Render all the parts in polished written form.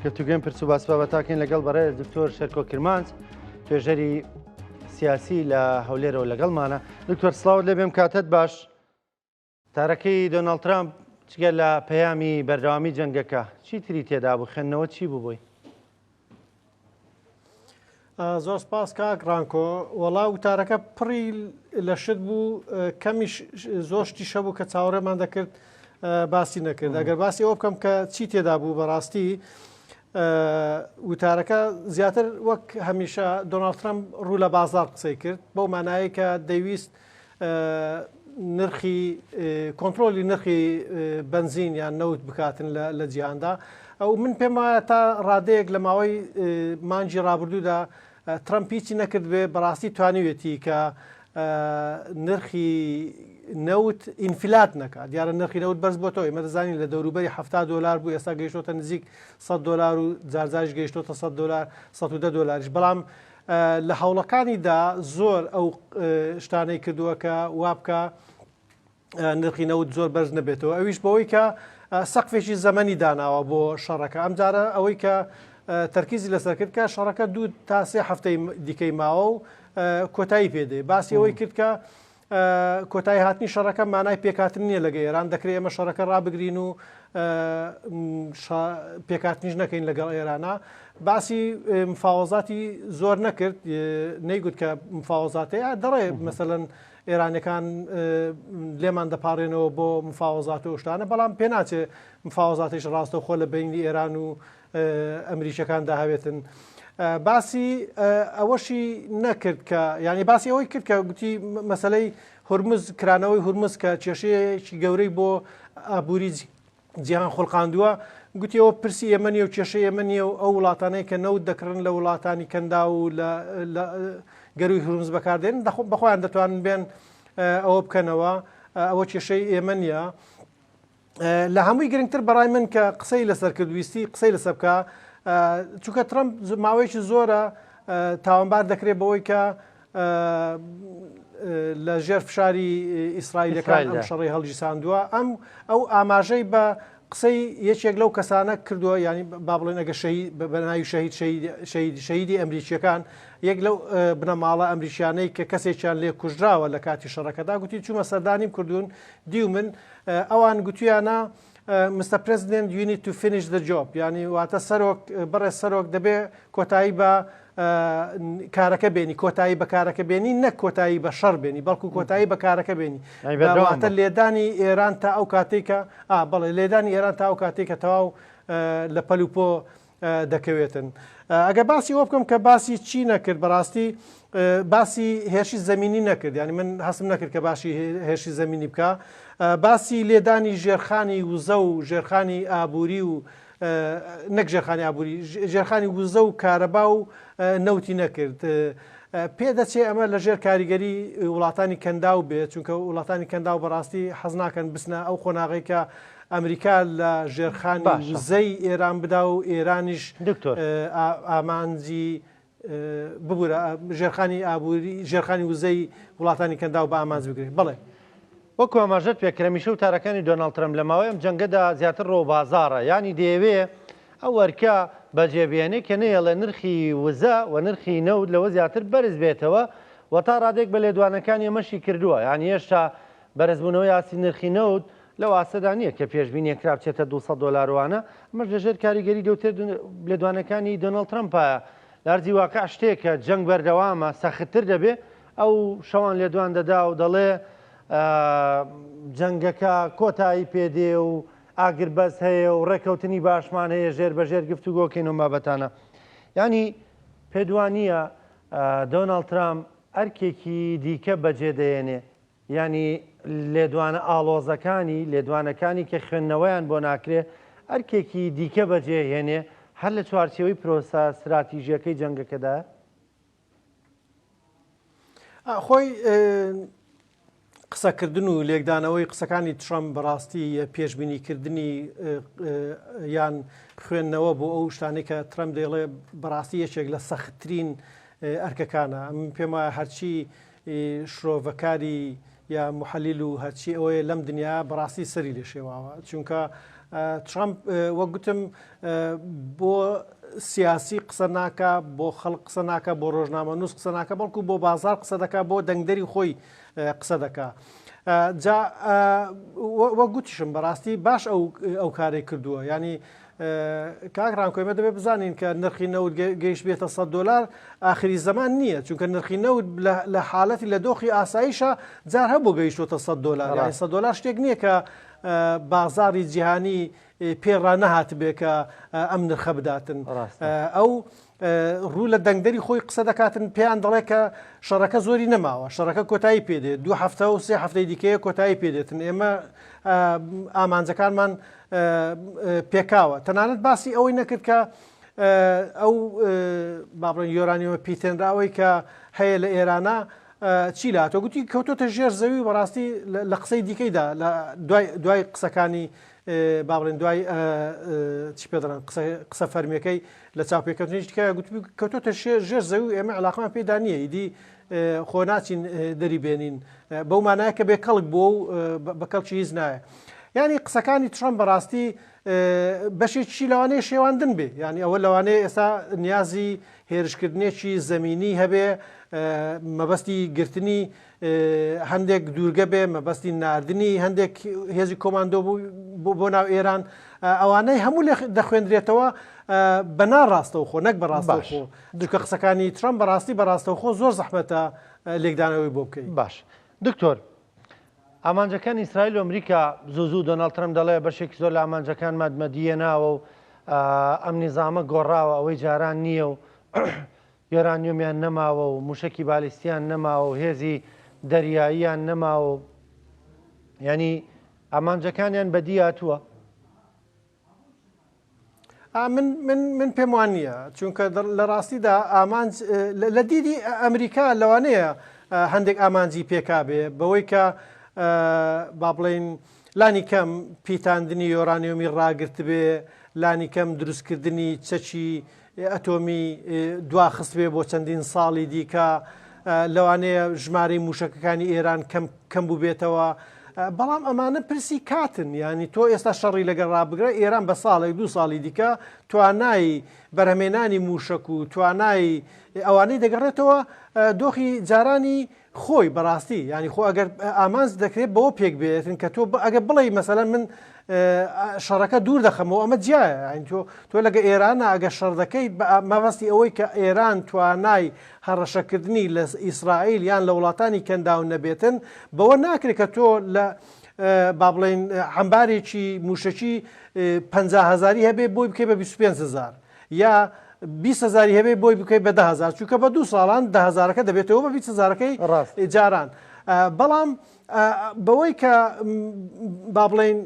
کەتوگەم پرس و باسبابەتاکەین لەگەڵ بەڕێز دکتۆر شەرکۆ کرمانج توێژەری سیاسی لە هەولێرەوە لەگەڵمانە. دکتۆر سڵاوت لێبێم، کاتت باش. تارەکەی دۆناڵد ترامپ چگە لە پەیامی بەردەوامی جەنگەکە چی تری تێدا بوو؟ خوێندنەوە چی بوو بۆی؟ زۆر سپاس کاک ڕانکۆ. وەڵاو وتارەکە پڕی لە شت بوو، کەمیش زۆر شتی شەبوو کە چاوەڕێمان دەکرد باسی نەکرد. ئەگەر باسی ئەوە بکەم کە چی تێدا بوو بەڕاستی وتارەکە زیاتر وەک هەمیشە دۆناڵد ترامپ ڕوو لە بازار قسەی کرد بەو مانایە کە دەیویست نرخی کۆنتترۆلی نرخی بنزین یان نەوت بکاتن لە جیهاندا. ئەو من پێم وایە تا ڕادەیەک لە ماوەی مانجی ڕابردوودا ترامپ هیچی نەکرد بێ بەڕاستی توانیوێتی کە نرخی نەوت ئینفلات نەکات. دیارە نرخی نەوت بەرز بۆ تۆی مەدەزانین لە دەوروبەری $70 بوو، ئێستا گەیشتۆتە نزیک $100 و جارجاریش گەیشتۆتە $110. بەڵام لە هەوڵەکانیدا زۆر ئەو شتانەی کردووە کە وا بکە نرخی نەوت زۆر بەرز نەبێتەوە. ئەویش بەوەی کە سەقفێکی زەمەنی داناوە بۆ شەڕەکە. ئەم جارە ئەوەی کە تەرکیزی لەسەر کرد کە شەڕەکە 2 تا 3 هەفتەی دیکەی ماوە و کۆتایی پێدێ. باسی ئەوەی کرد کە کۆتایی هاتنی شەڕەکە مانای پێکاتن نییە لەگە ئێران، دەکرێت ئێمە شەڕەکە ڕابگرین و پێکاتنیش نەکەین لەگەڵ ئێرانە. باسی مفاوەزاتی زۆر نەکرد، نەیگوت کە مفاوەزاتەیە دەڕێ مەسەلەن ئێرانەکان لێمان دەپارێنەوە بۆ مفاوەزات و شتانە، بەڵام پێ ناچێت مفاوەزاتیش ڕاستەوخۆ لە بینی ئێران و ئەمریکیەکاندا هەوێتن. باسی ئەوەشی نەکرد کە ینی باسی ئەوەی کرد کە گوتی مەسلەی هورمز کرانەوەی هورمز کە کێشەیەکی گەورەی بۆ ئابووری جیهان خۆڵقاندووە، گوتی ئەوە پرسی ئێمە نیە و کێشەی ئێمە نیە و ئەو وڵاتانەی کە نەوت دەکڕن لە وڵاتانی کەندا و لە گەروی هورمز بەکاردێن بەخۆیان دەتوانن بێن ئەوە بکەنەوە، ئەوە کێشەی ئێمە نیە. لە هەمووی گرنگتر بەڕای من کە قسەی لەسەر کردویستی قسەی لەسەر بکە، چونکە ترامپ ماوەیەکی زۆرە تاوانبار دەکرێت بەوەی کە لە ژێر فشاری ئیسرائیلەکان ئەم شەڕی هەڵگیرساندووە. ئەو ئاماژەی بە قسەی یەکێک لەو کەسانە کردووە، ینی با بڵێن ئەگە بەناوی شەهیدی ئەمریکیەکان، یەک لەو بنەماڵە ئەمریکیانەی کە کەسێکیان لێ کوژراوە لە کاتی شەڕەکەدا، گوتی چوومە سەردانیم کردوون دیو من ئەوان گوتویانە Mr. President, you need to finish the job. یعنی واتە سەرۆک بەڕێ سەرۆک دەبێ کۆتایی بە کارەکە بێنی، کۆتایی بە کارەکە بێنی، نەک کۆتایی بە شەڕ بێنی، بەڵکو کۆتایی بە کارەکە بێنی. واتە لێدانی ئێران تا ئەو کاتێکە بەڵێ لێدانی ئێران تا ئەو کاتێکە تەواو لە پەلوپۆ دەکەوێتن. ئەگە باسی ئەوە بکەم کە باسی چی نەکرد، بەڕاستی باسی هێرشی زەمینی نەکرد، ینی من هەستم نەکرد کە باشی هێرشی زەمینی بکە. باسی لێدانی ژێرخانی وزە و ژێرخانی ئابووری و نەک ژێرخانی ئابووری، ژێرخانی وزە و کارەبا و نەوتی نەکرد. پێدەچێ ئەمە لە ژێر کاریگەری وڵاتانی کەنداو بێت، چونکە وڵاتانی کەنداو بەڕاستی حەز ناکەن بسنە ئەو خۆناغی کە ئەمریکا لە ژێرخانی وزەی ئێران بدا و ئێرانیش ئامانجی ببوورە ژێرخانی ئابووری ژێرخانی وزەی وڵاتانی کەنداو بە ئامانج بگرێت. بڵێ وەکو ئاماژەت پێکرەمیشە و تارەکانی دۆناڵد ترامپ لە ماوەی ئەم جەنگەدا زیاتر ڕۆبازارە، ینی دەیەوێ ئەو وەرکە بەجێبێنێ کە نەیەڵێ نرخی وزە و نرخی نەوت لەوە زیاتر بەرز بێتەوە و تا ڕادێک بە لێدوانەکانی ئەمەشی کردووە. ینی هێشتا بەرزبوونەوەی یاسی نرخی نەوت لەو ئاسەدا نییە کە پێشبینی کرا بچێتە $200وانە. ئەمەش لەژێر کاریگەری دەوتێت لێدوانەکانی دۆناڵد ترامپایە. لارزی واقع شتێکە جەنگ بەردەوامە سەختتر دەبێ، ئەو شەوان لێدوان دەدا و دەڵێ جەنگەکە کۆتایی پێدێ و ئاگربەز هەیە و ڕێکەوتنی باشمان هەیە، ژێر بەژێر گفتوگۆکەین و بابەتانە. ینی پێدوانیە دۆناڵد ترامپ ئەرکێکی دیکە بەجێدەێنێ، ینی لێدوانە ئاڵۆزەکانی لێدوانەکانی کە خوێندنەوەیان بۆ ناکرێ ئەرکێکی دیکە بەجێهێنێ هەر لە چوارچێوەی پرۆسە استراتیژیەکەی جەنگەکەدا. خۆی قسەکردن و لێکدانەوەی قسەکانی ترامپ بەڕاستی پێشبینیکردنی یان خوێندنەوە بۆ ئەو شتانی کە ترامپ دەیڵێ بەڕاستی یەکێک لە سەختترین ئەرکەکانە. من پێم وایە هەرچی شرۆڤەکاری یا محەلیل و هەرچی ئەوەیە لەم دنیا بەڕاستی سەری لێ شێواوە، چونکە ترامپ وەک گوتم بۆ سیاسی قسە ناکە، بۆ خەڵک قسە ناکە، بۆ ڕۆژنامە نووس قسە ناکە، بەڵکو بۆ بازار قسە دەکا، بۆ دەنگدەری خۆی قسە دەکا. جا وەک گوتیشم بەڕاستی باش ئەو کارێک کردووە، ینی کاکران کۆمە دەبێت بزانین کە نرخی نەوت گەیشت بێتە $100 ئاخری زەمان نییە، چونکە نرخی نەوت لە حاڵەتی لە دۆخی ئاساییشە جار هەبوو گەیشتوتە $100. یعنی $100 شتێک نییە کە بازاری جیهانی پێڕا نەهات بێ کە ئەم نرخە بداتن. ئەو ڕوو لە دەنگدەری خۆی قسە دەکاتن، پێیان دەڵێ کە شەڕەکە زۆری نەماوە، شەڕەکە کۆتایی پێدێت، 2 هەفتە و 3 هەفتەی دیکەیە کۆتایی پێدێتن. ئێمە ئامانجەکانمان پێکاوە. تەنانەت باسی ئەوەی نەکرد کە ئەو با بڵێن یۆرانیۆمە پیتێنراوەی کە هەیە لە ئێرانە چی لاتۆ گوتی کەوتۆتە ژێر زەوی. بەڕاستی لە قسەی دیکەیدا لە دوای قسەکانی با بڵێن دوای چی پێ دەڵێن قسە فەرمیەکەی لە چاوپێکەوتنیشتکە گوتی کەوتۆتە ژێر زەوی، ئێمە علاقەمان پێدا نییە، ئیدی خۆ ناچین دەری بێنین، بەو مانایە کە بێ کەڵک بۆ و بە کەڵکی هیچ نایە. ینی قسەکانی ترامپ بەڕاستی بەشێکی لەوانەیە شێواندن بێ، ینی ئەوە لەوانەیە ئێستا نیازی هێرشکردنێکی زەمینی هەبێ، مەبەستی گرتنی هەندێک دوورگە بێ، مەبەستی ناردنی هەندێک هێزی کۆماندۆ بۆ ناو ئێران، ئەوانەی هەموو دەخوێندرێتەوە بە ناڕاستەوخۆ نەک بەڕاستەوخۆ. دوکە قسەکانی ترامپ بەڕاستەوخۆ زۆر زەحمەتە لێکدانەوەی بۆ بکەیت. باش دکتۆر، ئامانجەکان ئیسرائیل و ئەمریکا زوو دۆناڵد ترامپ دەڵێ بەشێکی زۆر لە ئامانجەکان مادمەدیەناوە و ئەم نیزامە گۆڕاوە، ئەوەی جاران نییە و یۆرانیۆمیان نەماوە و موشکی بالیستیان نەماوە و هێزی دەریاییان نەماوە، ینی ئامانجەکانیان بەدی هاتووە. من پێم وان نییە، چونکە لە ڕاستیدا ئامانج لە دیدی ئەمریکا لەوانەیە هەندێک ئامانجی پێکابێ بەوەی کە با بڵێن لانی کەم پیتاندنی یۆرانیۆمی ڕاگرت بێ، لانی کەم دروستکردنی چەکی ئەتۆمی دواخست بێ بۆ چەندین ساڵی دیکە، لەوانەیە ژمارەی موشکەکانی ئێران کەم بوو بێتەوە. بەڵام ئەمانە پرسی کاتن، ینی تۆ ئێستا شەڕی لەگەڵ ڕابگرە، ئێران بە ساڵێک 2 ساڵی دیکە توانایی بەرهەمێنانی موشک و توانایی ئەوانەی دەگەڕێتەوە دۆخی جارانی خۆی بەڕاستی. ینی خۆ ئەگەر ئامانج دەکرێت بەوە پێک بێتن کە تۆ ئەگەر بڵێ مەسەلەن من شەڕەکە دوور دەخەمەوە، ئەمە جیایە، تۆ لەگە ئێرانە ئەگە شەڕ دەکەیت مەبەستی ئەوەی کە ئێران توانای هەڕەشەکردنی لە ئیسرائیل یان لە وڵاتانی کەنداون نەبێتن، بەوە ناکرێت کە تۆ لە با بڵێن حەمبارێکی موشکی 50,000 هەبێ بۆی بکەی بە 25,000 یا 20,000 هەبێ بۆی بکەی بە 10,000، چونکە بە 2 ساڵان 10,000ەکە دەبێتەوە بە 20,000ەکەی جاران. بەڵام بەوەی کە با بڵێن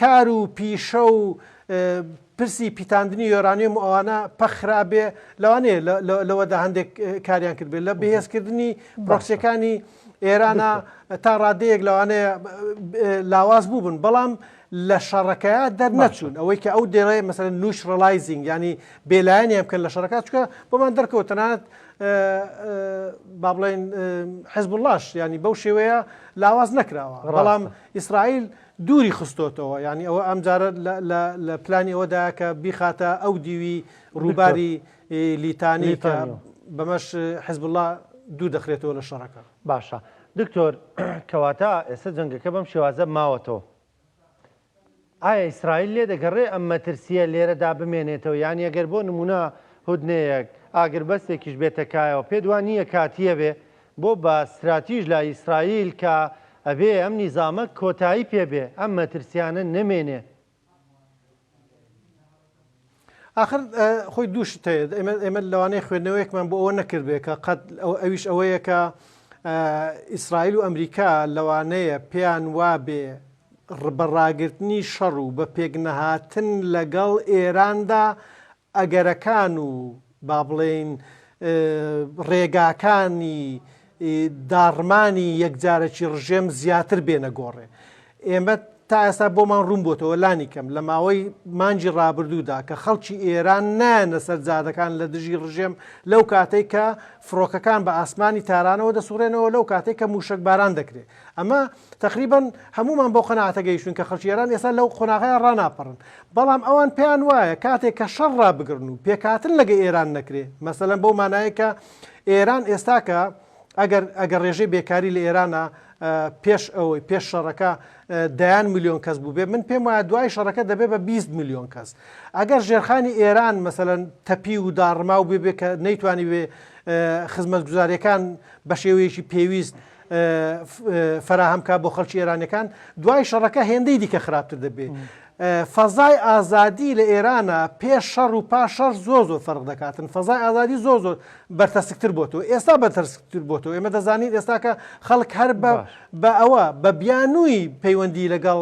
کار و پیشە و پرسی پیتاندنی یۆرانیۆم و ئەوانە پەخرابێ، لەوانەیە لەوەدا هەندێک کاریان کرد بێت لە بەهێزکردنی پرۆکسیەکانی ئێرانە تا ڕادەیەک لەوانەیە لاواز بوو بن، بەڵام لە شەڕەکەیە دەرنەچوون. ئەوەی کە ئەو دێڵێ مەسەلەن نوشڕەلایزینگ ینی بێلایەنیان بکەن لە شەڕەکە، چونکە بۆمان دەرکەوت تەنانەت با بڵێن حیزب اللهش ینی بەو شێوەیە لاواز نەکراوە، بەڵام ئیسرائیل دووری خستۆتەوە. ینی ئەوە ئەم جارە لە پلانی ئەوەدا کە بیخاتە ئەو دیوی ڕووباری لیتانی کە بەمەش حیزب الله دوو دەخرێتەوە لە شەڕەکە. باشە دکتۆر، کەواتە ئێستا جەنگەکە بەم شێوازە ماوەتەوە، ئایا ئیسرائیل لێ دەگەڕێ ئەم مەترسیە لێرەدا بمێنێتەوە؟ یانی ئەگەر بۆ نمونە هودنەیەک ئاگربەستێکیش بێتەکایەوە پێ دوان نییە کاتیە بێ بۆ بە استراتیژ لە ئیسرائیل کە ئەبێ ئەم نیزامە کۆتایی پێبێ، ئەم مەترسیانە نەمێنێ. آخر خۆی دووشت هەیە، ئێمە لەوانەیە خوێندنەوەیەکمان بۆ ئەوە نەکرد بێ کە قەت ئەویش ئەوەیە کە ئیسرائیل و ئەمریکا لەوانەیە پێیان وابێ بەڕاگررتنی شەڕ و بە پێکنەهاتن لەگەڵ ئێراندا ئەگەرەکان و با بڵێن ڕێگاکانی داڕمانی یەکجارەکی ڕژێم زیاتر بێنە گۆڕێ. ئێمە تا ئێستا بۆمان ڕوون بۆتەوە لانی کەم لە ماوەی مانجی ڕابردوودا کە خەڵکی ئێران نانە سەرجادەکان لە دژی ڕژێم لەو کاتێک کە فڕۆکەکان بە ئاسمانی تارانەوە دەسوڕێنەوە لەو کاتێک کە موشک باران دەکرێت ئەمە تقریبان هەمومان بۆ قەناعەتە گەیشتون کە خەڵکی ئێران ئێستا لەو قۆناغەیە ڕاناپەڕن بەڵام ئەوان پێیان وایە کاتێک کە شەڕ ڕابگرن و پێکاتن لەگە ئێران نەکرێت مەسەلەن بەو مانایە کە ئێران ئێستا کە ئەگەر ڕێژەی بێکاری لە ئێرانە پێش شەڕەکە دەیان میلیۆن کەس بوو بێ من پێم وایە دوای شەڕەکە دەبێت بە 20 میلیۆن کەس ئەگەر ژێرخانی ئێران مەسەلەن تەپی و داڕما و بێ کە نەیتوانی بێ خزمەتگوزاریەکان بە شێوەیەکی پێویست فراهەمکە بۆ خەڵکی ئێرانەکان دوای شەڕەکە هێندەی دیکە خراپتر دەبێت فەزای ئازادی لە ئێرانە پێش شەڕ و پاش شەڕ زۆر فەرق دەکاتن فەزای ئازادی زۆر بەرتەسکتر بۆتەوە ئێستا بەرتەسکتر بۆتەوە ئێمە دەزانین ئێستا کە خەڵک هەر بە ئەوە بە بیانووی پەیوەندی لەگەڵ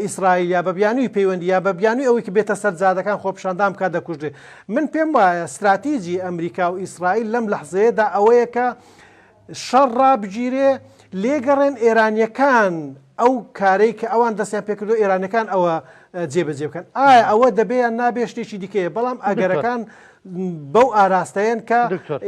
ئیسرائیلیا بە بیانووی پەیوەندی یا بە بیانووی ئەوەی کە بێتە سەرجادەکان خۆپشاندام کا دەکوژێ من پێم وایە استراتیژی ئەمریکا و ئیسرائیل لەم لەحزەیەدا ئەوەیە کە شەڕ ڕابگیرێ لێگەڕێن ئێرانیەکان ئەو کارەی کە ئەوان دەستیان پێکردو ئێرانەکان ئەوە جێبەجێ بکەن ئایا ئەوە دەبێیان نابێ شتێکی دیکەیە بەڵام ئەگەرەکان بەو ئاراستەیەن کە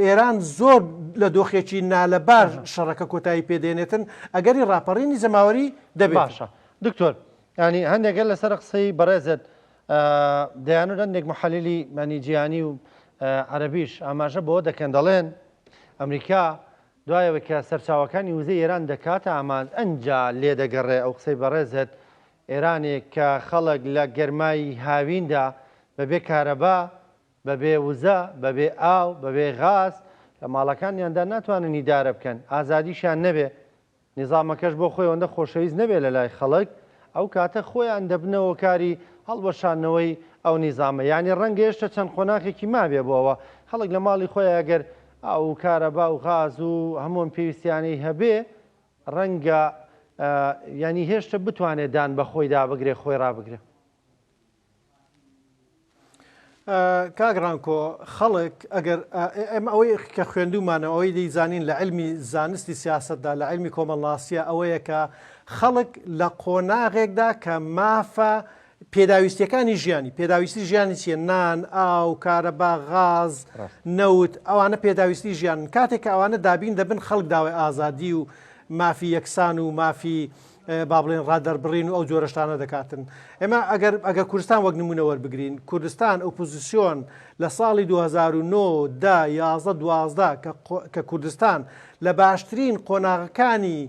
ئێران زۆر لە دۆخێکی نالەبار شەڕەکە کۆتایی پێدێنێتن ئەگەری ڕاپەڕینی زەماوەری دەبێت باشە دکتۆر ینی هەندێکگەل لەسەر قسەی بەڕێزت دەیانوت هەندێک محەلیلی مەنی جیهانی و عەرەبیش ئاماژە بۆ دەکەن دەڵێن ئەمریکا دوایەوە کە سەرچاوەکانی وزەی ئێران دەکاتە ئامان ئەنجا لێ دەگەڕێ ئەو قسەی بەڕێزت ئێرانێک کە خەڵک لە گەرمای هاویندا بەبێ کارەبا بەبێ وزە بەبێ ئاو بەبێ غاز لە ماڵەکانیاندا ناتوانن ئیدارە بکەن ئازادیشان نەبێ نیزامەکەش بۆ خۆی ئەوەندە خۆشەویست نەبێ لە لای خەڵک ئەو کاتە خۆیان دەبنەوە کاری هەڵبەشانەوەی ئەو نیزامە یعنی ڕەنگە هێشتا چەند خۆناکێکی مابێ بۆەوە خەڵک لە ماڵی خۆیان ئەگەر ئەو کارەبا و غاز و هەموو پێویستیانەی هەبێ ڕەنگە ینی هێشتا بتوانێت دان بە خۆی دابگرێ خۆی ڕابگرێ کاگرانکۆ خەڵک ئەگەر ئەمە ئەوەی کە خوێندومانە ئەوەی دەیزانین لە علمی زانستی سیاسەتدا لە علمی کۆمەڵناسیە ئەوەیە کە خەڵک لە قۆناغێکدا کە مافە پێداویستیەکانی ژیانی پێداویستی ژیانی چیە نان ئاو کارەبا غاز نەوت ئەوانە پێداویستی ژیان کاتێک کە ئەوانە دابین دەبن خەڵک داوای ئازادی و مافی یەکسان و مافی با بڵێن ڕادەربڕین و ئەو جۆرەشتانە دەکاتن ئێمە ئەگەر کوردستان وەک نمونە وەربگرین کوردستان ئۆپۆزیسیۆن لە ساڵی 2009 دا 11 کە کوردستان لە باشترین قۆناغەکانی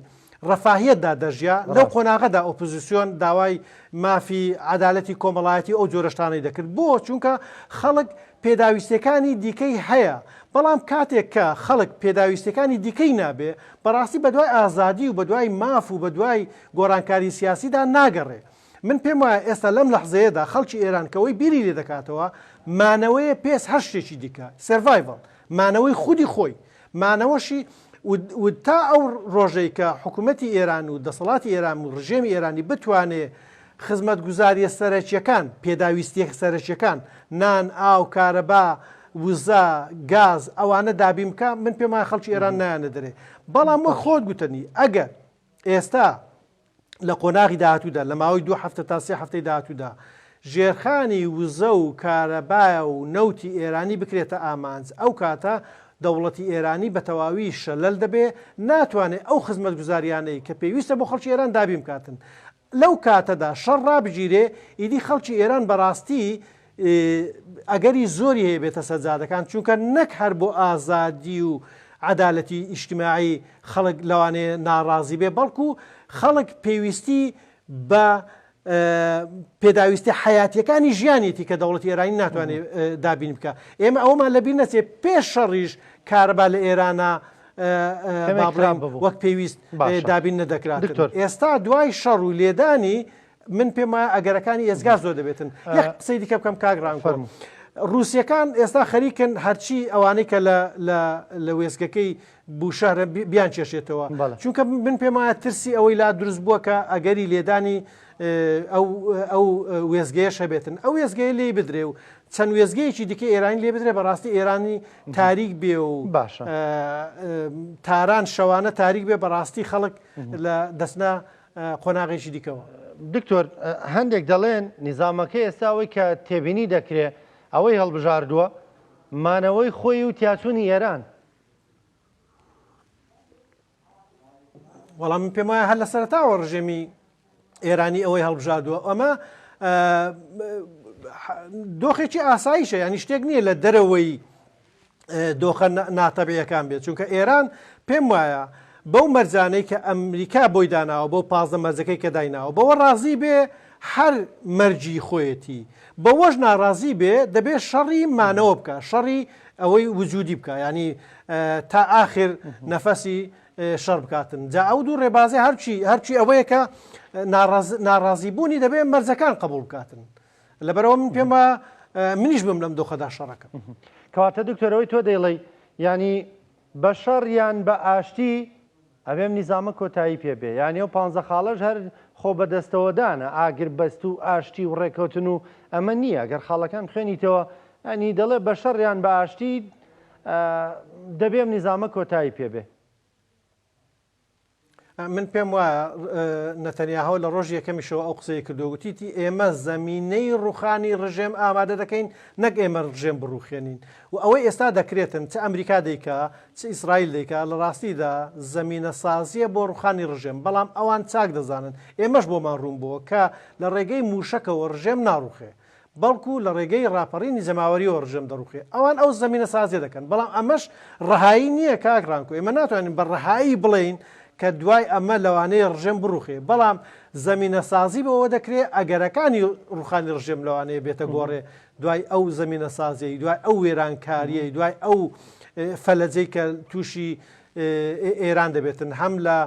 ڕەفاهیەتدا دەژیا لەو قۆناغەدا ئۆپۆزیسیۆن داوای مافی عەدالەتی کۆمەڵایەتی ئەو جۆرەشتانەی دەکرد بۆ چونکە خەڵک پێداویستەکانی دیکەی هەیە بەڵام کاتێک کە خەڵک پێداویستەکانی دیکەی نابێ بەڕاستی بە دوای ئازادی و بە دوای ماف و بە دوای گۆڕانکاری سیاسیدا ناگەڕێ من پێم وایە ئێستا لەم لەحزەیەدا خەڵکی ئێران کەوەی بیری لێ دەکاتەوە مانەوەیە پێس هەر شتێکی دیکە سەرڤایڤڵ مانەوەی خودی خۆی مانەوەشی و تا ئەو ڕۆژەی کە حکوومەتی ئێران و دەسەڵاتی ئێران و ڕژێمی ئێرانی بتوانێ خزمەتگوزاریە سەرەکیەکان پێداویستیە سەرەکیەکان نان ئاو کارەبا وزە گاز ئەوانە دابین بکە من پێم وایە خەڵکی ئێران نایانە دەرێ بەڵام وە خۆت گوتنی ئەگەر ئێستا لە قۆناغی داهاتوودا لە ماوەی 2 هەفتە تا 3 هەفتەی داهاتوودا ژێرخانی وزە و کارەبایە و نەوتی ئێرانی بکرێتە ئامانج ئەو کاتە دەوڵەتی ئێرانی بە تەواوی شەلەل دەبێ ناتوانێت ئەو خزمەتگوزاریانەی کە پێویستە بۆ خەڵکی ئێران دابین بکاتن لەو کاتەدا شەڕ ڕابگیرێ ئیدی خەڵکی ئێران بەڕاستی ئەگەری زۆری هەیە بێتە سەرجادەکان چونکە نەک هەر بۆ ئازادی و عەدالەتی ئیجتیماعی خەڵک لەوانەیە ناڕازی بێ بەڵکو خەڵک پێویستی بە پێداویستی حیاتیەکانی ژیانێتی کە دەوڵەتی ئێرانی ناتوانێت دابین بکە ئێمە ئەومان لەبیر نەچێ پێش شەڕیش کارەبا لە ئێرانە وەک پێویست دابین نەدەکرات ئێستا دوای شەڕ و لێدانی من پێم وایە ئەگەرەکانی ئێزگار زۆر دەبێتن یەک قسەی دیکە بکەم کاگران فەرموو رووسیەکان ئێستا خەریکن هەرچی ئەوانەی کە لە وێزگەکەی بوشەرە بیان چێشێتەوە چونکە من پێم وایە ترسی ئەوەی لا دروست بووە کە ئەگەری لێدانی ئەو وێزگەیەش هەبێتن ئەو وێزگەیە لێ بدرێ و چەند وێزگەیەکی دیکە ئێرانی لێ بدرێ بەڕاستی ئێرانی تاریک بێ و تاران شەوانە تاریک بێ بەڕاستی خەڵک لە دەستنا قۆناغێکی دیکەوە دکتۆر هەندێک دەڵێن نیزامەکەی ئێستا ئەوەی کە تێبینی دەکرێت ئەوەی هەڵبژاردووە مانەوەی خۆی و تیاچوونی ئێران. وەڵام من پێم وایە هەر لە سەرەتاوە ڕژێمی ئێرانی ئەوەی هەڵبژاردووە ئەمە دۆخێکی ئاساییشە ینی شتێک نییە لە دەرەوەی دۆخە ناتەبیەکان بێت چونکە ئێران پێم وایە بەو مەرجانەی کە ئەمریکا بۆی داناوە بۆ 15 مەرجەکەی کە دایناوە بەوە ڕازی بێ هەر مەرجی خۆیەتی بەوەش ناڕازی بێ دەبێت شەڕی مانەوە بکە شەڕی ئەوەی وجودی بکە ینی تا ئاخر نەفەسی شەڕ بکاتن جا ئەو دوو ڕێبازی هەرچی ئەوەیە کە ناڕازیبوونی دەبێت مەرجەکان قبول بکاتن لەبەرەوە من پێم وایە منیش بم لەم دۆخەدا شەڕەکە. کەواتە دکتۆرەوەی تۆ دەیڵێ ینی بە شەڕ یان بە ئاشتی ئەبێم نیزامە کۆتایی پێبێ یانی ئەو 15 خاڵەش هەر خۆ بەدەستەوەدانە ئاگر بەست و ئاشتی و ڕێکەوتن و ئەمە نییە گەر خاڵەکان خوێنیتەوە ئەنی دەڵێ بە شەڕ یان بە ئاشتی دەبێم نیزامە کۆتایی پێبێ. من پێم وایە نەتەنیاهۆ لە ڕۆژ یەکەمیشەوە ئەو قسەی کردوگوتیتی ئێمە زەمینەی ڕوخانی ڕژێم ئامادە دەکەین نەک ئێمە ڕژێم بڕوخێنین و ئەوەی ئێستا دەکرێتن چه ئەمریکا دەیکا چه ئیسرائیل دەیکا لە ڕاستیدا زەمینە سازیە بۆ ڕوخانی ڕژێم بەڵام ئەوان چاک دەزانن ئێمەش بۆمان ڕوون بووە کە لە ڕێگەی موشەکەەوە ڕژێم ناڕوخێ بەڵکو لە ڕێگەی ڕاپەڕینی جەماوەریەوە ڕژێم دەڕوخێ ئەوان ئەو زەمینە سازیە دەکەن بەڵام ئەمەش ڕەهایی نییە کاکڕانکۆ ئێمە ناتوانین بە ڕەهایی بڵین کە دوای ئەمە لەوانەیە ڕژێم بڕوخێ بەڵام زەمینە سازی بەوە دەکرێت ئەگەرەکانی ڕوخانی ڕژێم لەوانەیە بێتە گۆڕێ دوای ئەو زەمینە سازیی دوای ئەو وێرانکاریەی دوای ئەو فەلەجەی کە تووشی ئێران دەبێتن هەم لە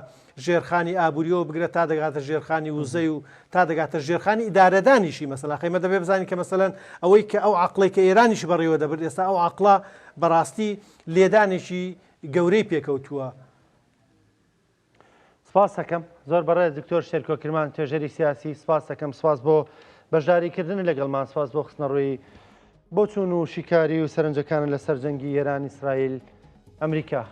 ژێرخانی ئابوووریەوە بگرێت تا دەگاتە ژێرخانی وزەی و تا دەگاتە ژێرخانی ئیدارەدانیشی مەسەلا قەیمە دەبێت بزانین کە مەسەلەن ئەوەی کە ئەو عەقڵی کە ئێرانیش بەڕێوە دەبێت ئێستا ئەو عەقڵە بەڕاستی لێدانێکی گەورەی پێکەوتووە. سپاس دەکەم زۆر بەڕێز دکتۆر شێرکۆکرمان توێژەری سیاسی سپاس دەکەم سپاس بۆ بەشداریکردن لەگەڵمان سپاس بۆ خستنە ڕووی بۆ چوون و شیکاری و سەرنجەکانە لەسەر جەنگی ئێران ئیسرائیل ئەمریکا.